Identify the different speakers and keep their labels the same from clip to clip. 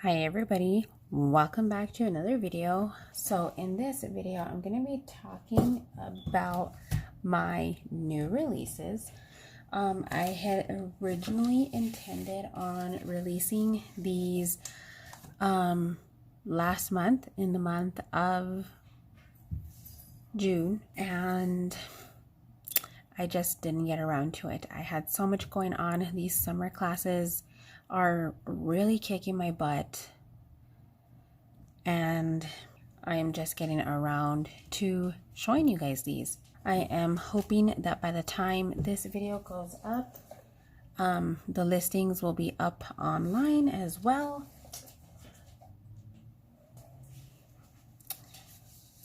Speaker 1: Hi everybody, welcome back to another video. So in this video I'm going to be talking about my new releases. I had originally intended on releasing these last month, in the month of June, and I just didn't get around to it. I had so much going on. These summer classes are really kicking my butt, and I am just getting around to showing you guys these. I am hoping that by the time this video goes up, the listings will be up online as well.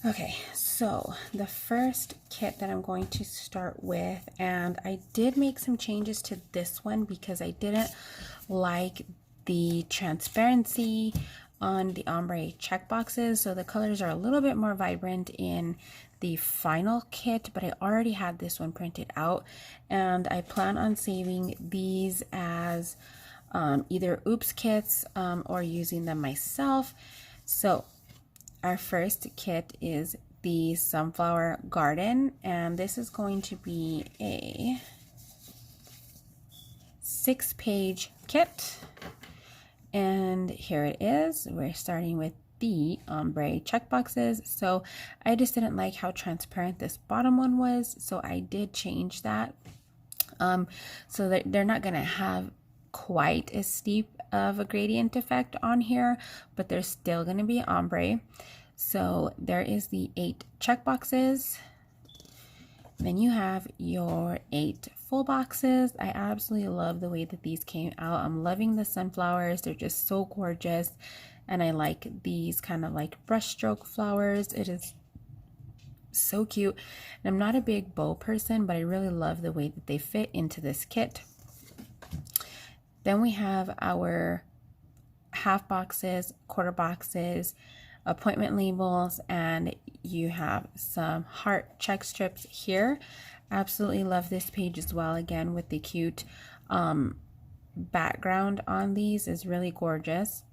Speaker 1: Okay, so the first kit that I'm going to start with, and I did make some changes to this one because I didn't like the transparency on the ombre checkboxes, so the colors are a little bit more vibrant in the final kit, but I already had this one printed out, and I plan on saving these as either oops kits or using them myself. So our first kit is the Sunflower Garden, and this is going to be a 6-page kit. And here it is. We're starting with the ombre checkboxes. So I just didn't like how transparent this bottom one was, so I did change that so that they're not going to have quite as steep of a gradient effect on here, but they're still going to be ombre. So there is the 8 checkboxes. Then you have your 8 full boxes. I absolutely love the way that these came out. I'm loving the sunflowers. They're just so gorgeous. And I like these kind of like brushstroke flowers. It is so cute. And I'm not a big bow person, but I really love the way that they fit into this kit. Then we have our half boxes, quarter boxes, appointment labels, and you have some heart check strips here. Absolutely love this page as well. Again, with the cute background on these is really gorgeous.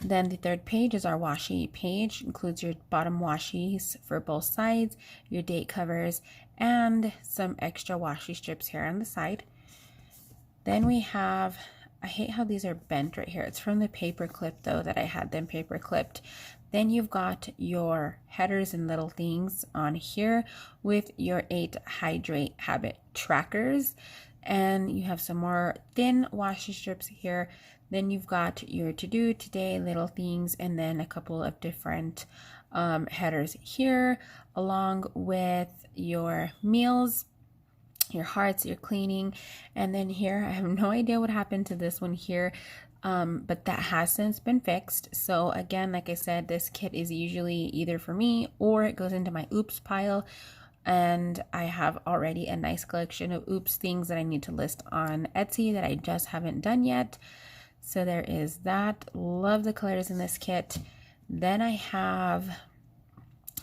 Speaker 1: Then the third page is our washi page. Includes your bottom washies for both sides, your date covers, and some extra washi strips here on the side. Then we have, I hate how these are bent right here. It's from the paper clip though that I had them paper clipped. Then you've got your headers and little things on here with your 8 hydrate habit trackers. And you have some more thin washi strips here. Then you've got your to-do, today, little things, and then a couple of different headers here, along with your meals, your hearts, your cleaning. And then here, I have no idea what happened to this one here, but that has since been fixed. So again, like I said, this kit is usually either for me or it goes into my oops pile, and I have already a nice collection of oops things that I need to list on Etsy that I just haven't done yet. So there is that. Love the colors in this kit. Then I have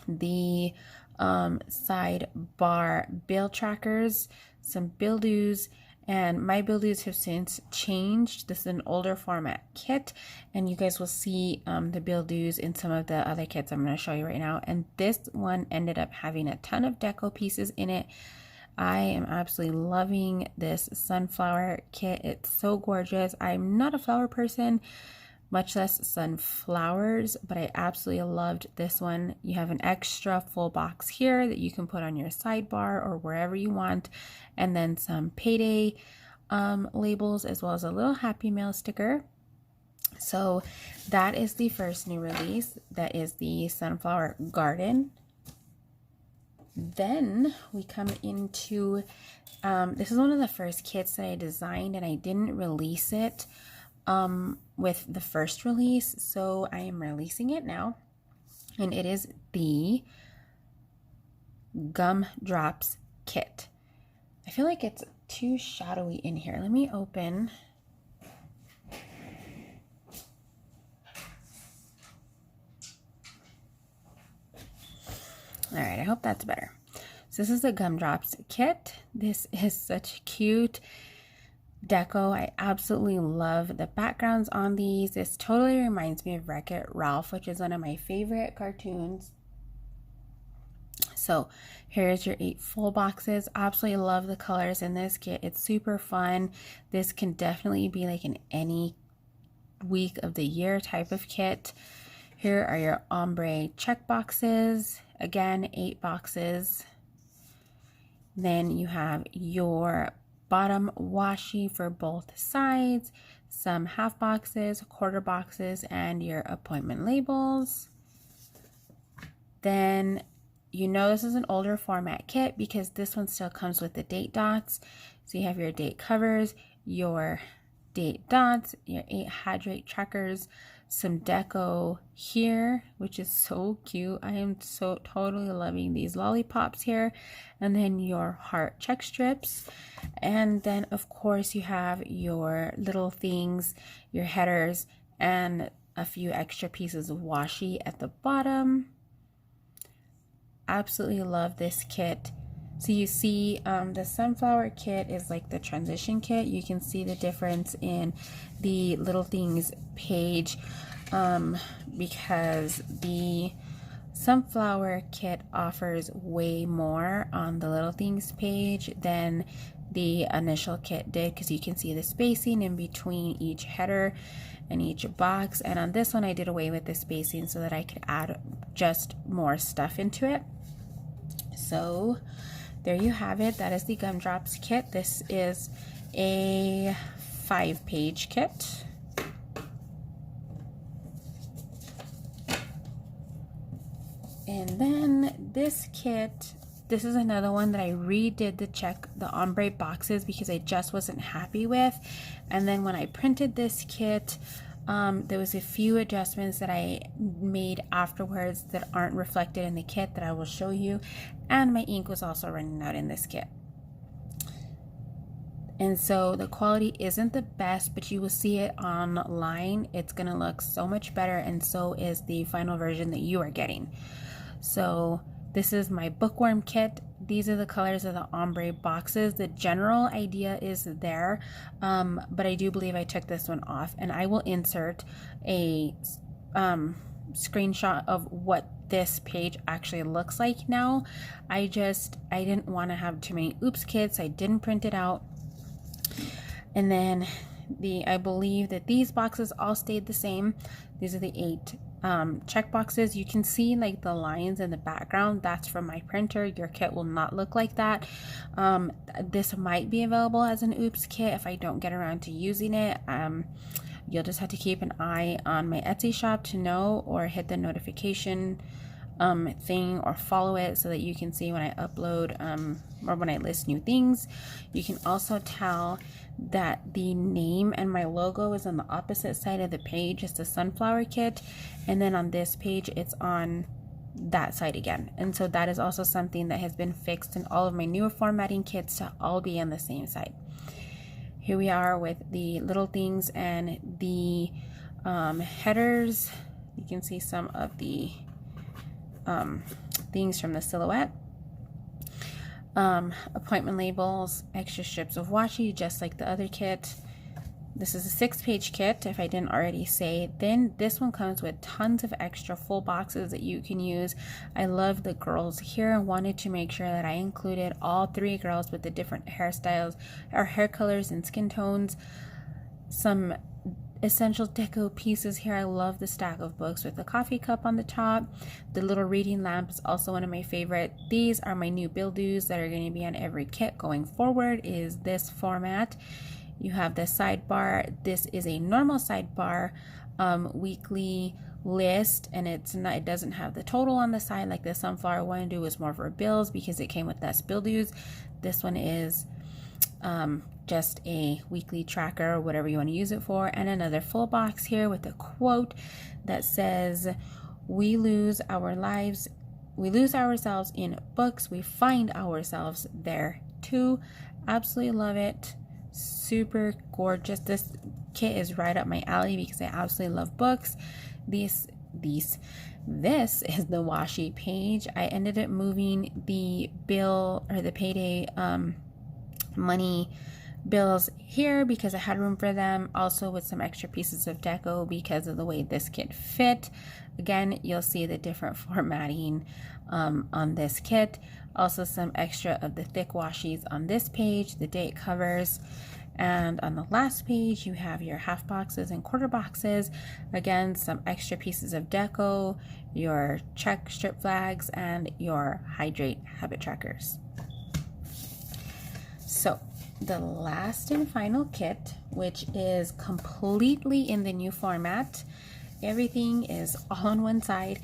Speaker 1: the sidebar bill trackers, some bill-dos, and my bill-dos have since changed. This is an older format kit, and you guys will see the bill-dos in some of the other kits I'm going to show you right now. And this one ended up having a ton of deco pieces in it. I am absolutely loving this sunflower kit. It's so gorgeous. I'm not a flower person, much less sunflowers, but I absolutely loved this one. You have an extra full box here that you can put on your sidebar or wherever you want, and then some payday labels, as well as a little Happy Mail sticker. So that is the first new release. That is the Sunflower Garden. Then we come into, this is one of the first kits that I designed, and I didn't release it with the first release, so I am releasing it now, and it is the Gumdrops kit. I feel like it's too shadowy in here. Let me open. All right, I hope that's better. So this is the Gumdrops kit. This is such cute deco. I absolutely love the backgrounds on these. This totally reminds me of Wreck-It Ralph, which is one of my favorite cartoons. So here's your 8 full boxes. Absolutely love the colors in this kit. It's super fun. This can definitely be like an any week of the year type of kit. Here are your ombre check boxes. Again, 8 boxes. Then you have your bottom washi for both sides, some half boxes, quarter boxes, and your appointment labels. Then you know this is an older format kit because this one still comes with the date dots. So you have your date covers, your date dots, your 8 hydrate trackers, some deco here, which is so cute. I am so totally loving these lollipops here. And then your heart check strips. And then of course you have your little things, your headers, and a few extra pieces of washi at the bottom. Absolutely love this kit. So you see the sunflower kit is like the transition kit. You can see the difference in the little things page because the sunflower kit offers way more on the little things page than the initial kit did, because you can see the spacing in between each header and each box. And on this one I did away with the spacing so that I could add just more stuff into it. So there you have it. That is the Gumdrops kit. This is a 5-page kit. And then this kit, this is another one that I redid the ombre boxes because I just wasn't happy with. And then when I printed this kit, there was a few adjustments that I made afterwards that aren't reflected in the kit that I will show you. And my ink was also running out in this kit. And so the quality isn't the best, but you will see it online. It's gonna look so much better, and so is the final version that you are getting. So this is my bookworm kit. These are the colors of the ombre boxes. The general idea is there, but I do believe I took this one off, and I will insert a screenshot of what this page actually looks like now. I didn't want to have too many oops kits. I didn't print it out. And then I believe that these boxes all stayed the same. These are the 8 check boxes. You can see like the lines in the background. That's from my printer. Your kit will not look like that. This might be available as an oops kit if I don't get around to using it. You'll just have to keep an eye on my Etsy shop to know, or hit the notification thing, or follow it so that you can see when I upload or when I list new things. You can also tell that the name and my logo is on the opposite side of the page. It's the sunflower kit, and then on this page it's on that side again. And so that is also something that has been fixed in all of my newer formatting kits to all be on the same side. Here we are with the little things and the headers. You can see some of the things from the silhouette. Appointment labels, extra strips of washi, just like the other kit. This is a 6-page kit, if I didn't already say. Then this one comes with tons of extra full boxes that you can use. I love the girls here and wanted to make sure that I included all 3 girls with the different hairstyles or hair colors and skin tones. Some essential deco pieces here. I love the stack of books with the coffee cup on the top. The little reading lamp is also one of my favorite. These are my new build-dos that are going to be on every kit going forward, is this format. You have the sidebar. This is a normal sidebar weekly list, and it doesn't have the total on the side like the sunflower one. Do is more for bills because it came with less build-dos. This one is just a weekly tracker, or whatever you want to use it for. And another full box here with a quote that says, we lose ourselves in books, we find ourselves there too. Absolutely love it. Super gorgeous. This kit is right up my alley because I absolutely love books. This is the washi page. I ended up moving the bill, or the payday money bills here because I had room for them, also with some extra pieces of deco because of the way this kit fit. Again, you'll see the different formatting on this kit. Also some extra of the thick washies on this page, the date covers. And on the last page, you have your half boxes and quarter boxes. Again, some extra pieces of deco, your check strip flags, and your hydrate habit trackers. So the last and final kit, which is completely in the new format. Everything is all on one side.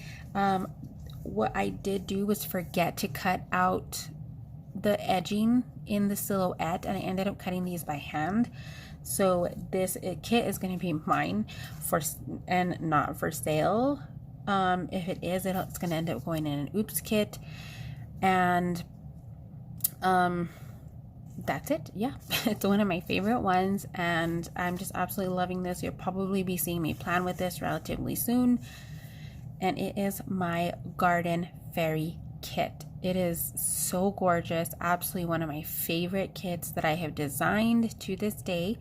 Speaker 1: What I did do was forget to cut out the edging in the silhouette, and I ended up cutting these by hand. So this kit is going to be mine and not for sale. If it is, it's going to end up going in an oops kit, and that's it. Yeah, it's one of my favorite ones, and I'm just absolutely loving this. You'll probably be seeing me plan with this relatively soon, and it is my garden fairy kit. It is so gorgeous, absolutely one of my favorite kits that I have designed to this day.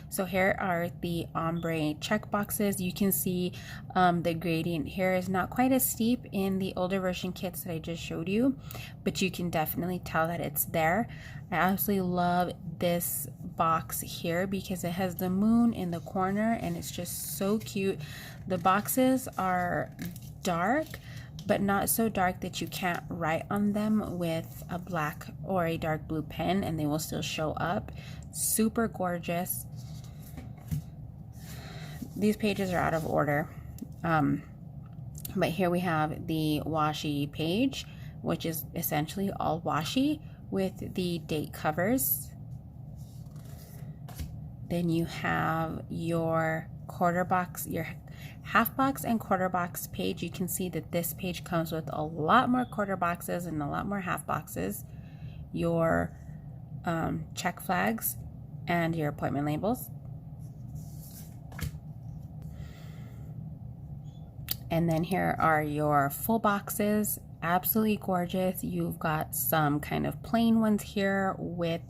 Speaker 1: So here are the ombre check boxes. You can see the gradient here is not quite as steep in the older version kits that I just showed you, but you can definitely tell that it's there. I absolutely love this box here because it has the moon in the corner and it's just so cute. The boxes are dark, but not so dark that you can't write on them with a black or a dark blue pen and they will still show up. Super gorgeous. These pages are out of order, but here we have the washi page, which is essentially all washi with the date covers. Then you have your quarter box, your half box and quarter box page. You can see that this page comes with a lot more quarter boxes and a lot more half boxes, your check flags, and your appointment labels. And then here are your full boxes, absolutely gorgeous. You've got some kind of plain ones here with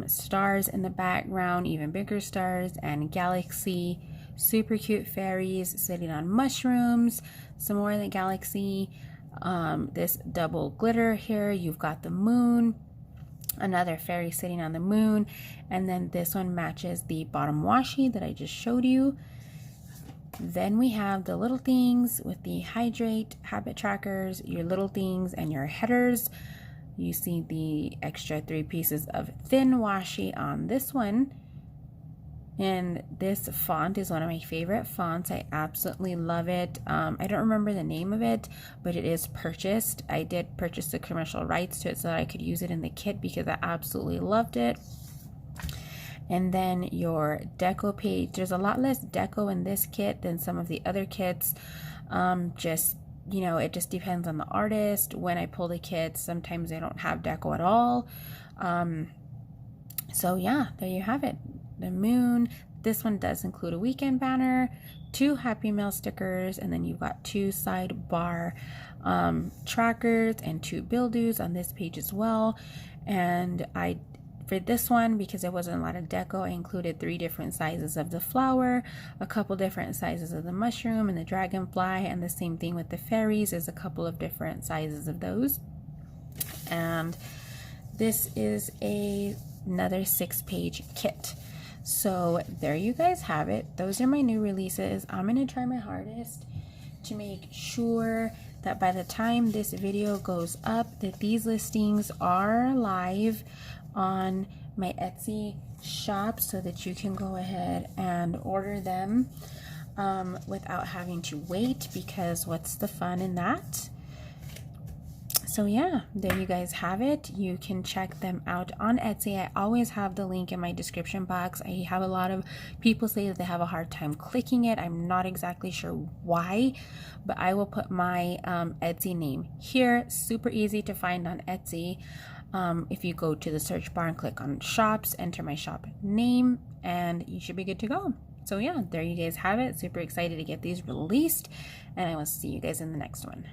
Speaker 1: stars in the background, even bigger stars, and galaxy. Super cute fairies sitting on mushrooms, some more of the galaxy. This double glitter here, you've got the moon, another fairy sitting on the moon, and then this one matches the bottom washi that I just showed you. Then we have the little things with the hydrate habit trackers, your little things, and your headers. You see the extra 3 pieces of thin washi on this one. And this font is one of my favorite fonts. I absolutely love it. I don't remember the name of it, but it is purchased. I did purchase the commercial rights to it so that I could use it in the kit because I absolutely loved it. And then your deco page. There's a lot less deco in this kit than some of the other kits. Just, you know, it just depends on the artist. When I pull the kits, sometimes they don't have deco at all. So yeah, there you have it. The moon. This one does include a weekend banner, 2 Happy Mail stickers, and then you've got 2 sidebar trackers and 2 bill-dos on this page as well. And for this one, because there wasn't a lot of deco, I included 3 different sizes of the flower, a couple different sizes of the mushroom and the dragonfly, and the same thing with the fairies. There's a couple of different sizes of those. And this is another 6-page kit. So there you guys have it. Those are my new releases. I'm going to try my hardest to make sure that by the time this video goes up, that these listings are live on my Etsy shop so that you can go ahead and order them without having to wait, because what's the fun in that? So yeah, there you guys have it. You can check them out on Etsy. I always have the link in my description box. I have a lot of people say that they have a hard time clicking it. I'm not exactly sure why, but I will put my Etsy name here. Super easy to find on Etsy. If you go to the search bar and click on shops, enter my shop name, and you should be good to go. So yeah, there you guys have it. Super excited to get these released, and I will see you guys in the next one.